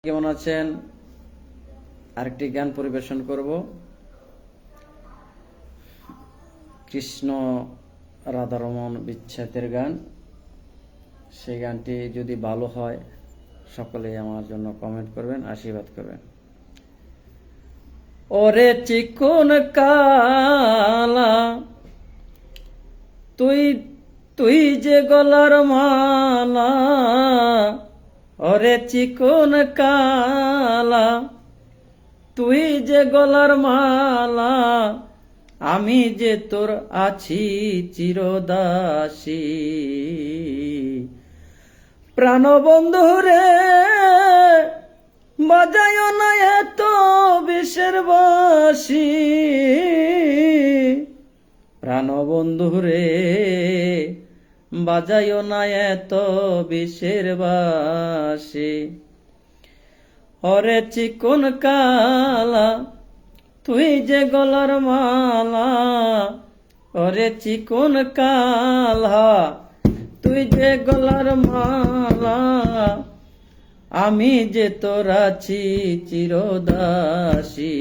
কেমন আছেন? আরেকটি গান পরিবেশন করব, কৃষ্ণ রাধারমণ বিচ্ছেদের গান। সেই গানটি যদি ভালো হয় সকলেই আমার জন্য কমেন্ট করবেন, আশীর্বাদ করবেন। ওরে চিকন কালা তুই তুই যে গলার মালা, ওরে চিকন কালা তুই যে গলার মালা, আমি যে তোর আছি চিরদাসী। প্রাণবন্ধু রে বাজায় না এত বিষের বাঁশি, প্রাণবন্ধু রে বাজায় না এত বিষের বাঁশি। ওরে চিকন কালা তুই যে গলার মালা, ওরে চিকন কালা তুই যে গলার মালা, আমি যে তোর আছি চিরদাসী।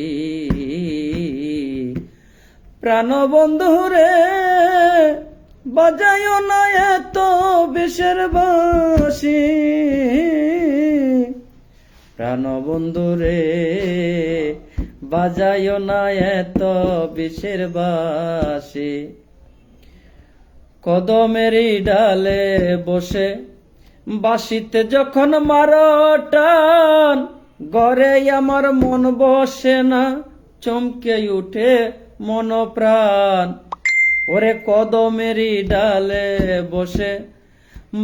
প্রাণবন্ধু রে বাজায় না এত বিষের বাঁশি, প্রাণবন্ধু রে বাজায় না এত বিষের বাঁশি। কদমেরই ডালে বসে বাঁশিতে যখন মারো টান, ঘরে আমার মন বসে না, চমকে উঠে মন প্রাণ। ওরে কদমেরই ডালে বসে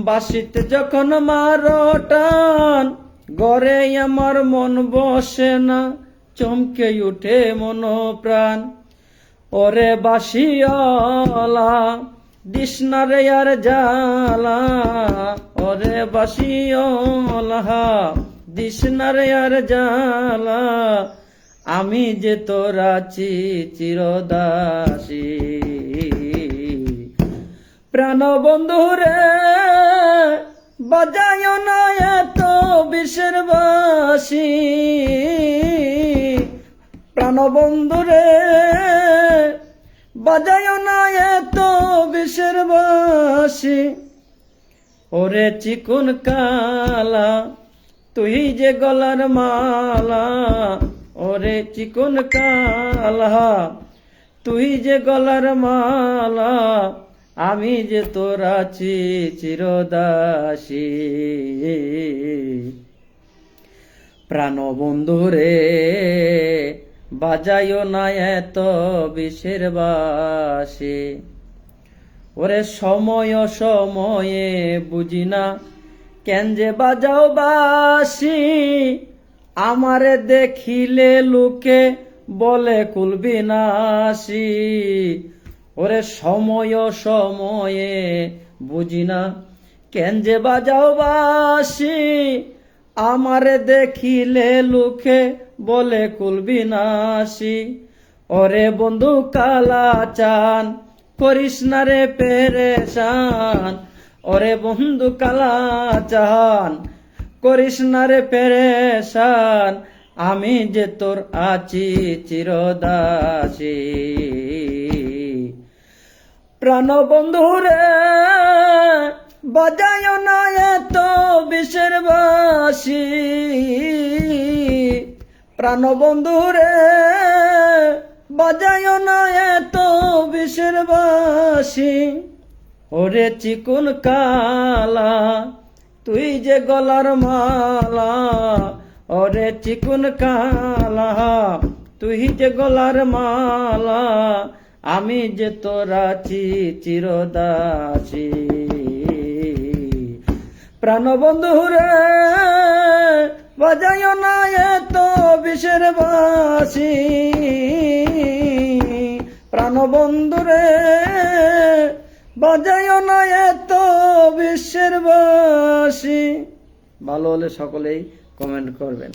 বাঁশিতে যখন মারো টান, ঘরে আমার মন বসে না, চমকে উঠে মন প্রাণ। ওরে বাঁশিওয়ালা দিস না রে আর জ্বালা, ওরে বাঁশিওয়ালা দিস না রে আর জ্বালা, আমি যে তোর আছি চিরদাসী। প্রাণবন্ধু রে বাজায় না এত বিষের বাঁশি, প্রাণবন্ধু রে বাজায় না এত বিষের বাঁশি। ওরে চিকন কালা তুই যে গলার মালা, ওরে চিকন কালা তুই যে গলার মালা, আমি যে তোর আছি চিরদাসী। প্রাণবন্ধু রে বাজায় না এত বিষের বাঁশি। ওরে সময় সময়ে বুঝি না কেন যে বাজাও বাঁশি, আমারে দেখিলে লোকে বলে কুলবিনাশী। ওরে সময় সময়ে বুঝি না কেন যে বাজাও বাঁশি, আমারে দেখিলে লোকে বলে কুলবিনাশী। ওরে বন্ধু কালা চান করিস না রে পেরেশান, ওরে বন্ধু কালা চান করিস না রে পেরেশান, আমি যে তোর আছি চিরদাসী। প্রাণবন্ধু রে বাজায় না এত বিষের বাঁশি, প্রাণবন্ধু রে বাজায় না এত বিষের বাঁশি। ওরে চিকন কালা তুই যে গলার মালা, ওরে চিকন কালা তুই যে গলার মালা, আমি যে তোর আছি চিরদাসী। প্রাণবন্ধু রে বাজায় না এত বিষের বাঁশি, প্রাণবন্ধু রে বাজায় না এত বিষের বাঁশি। ভালো হলে সকলেই কমেন্ট করবেন।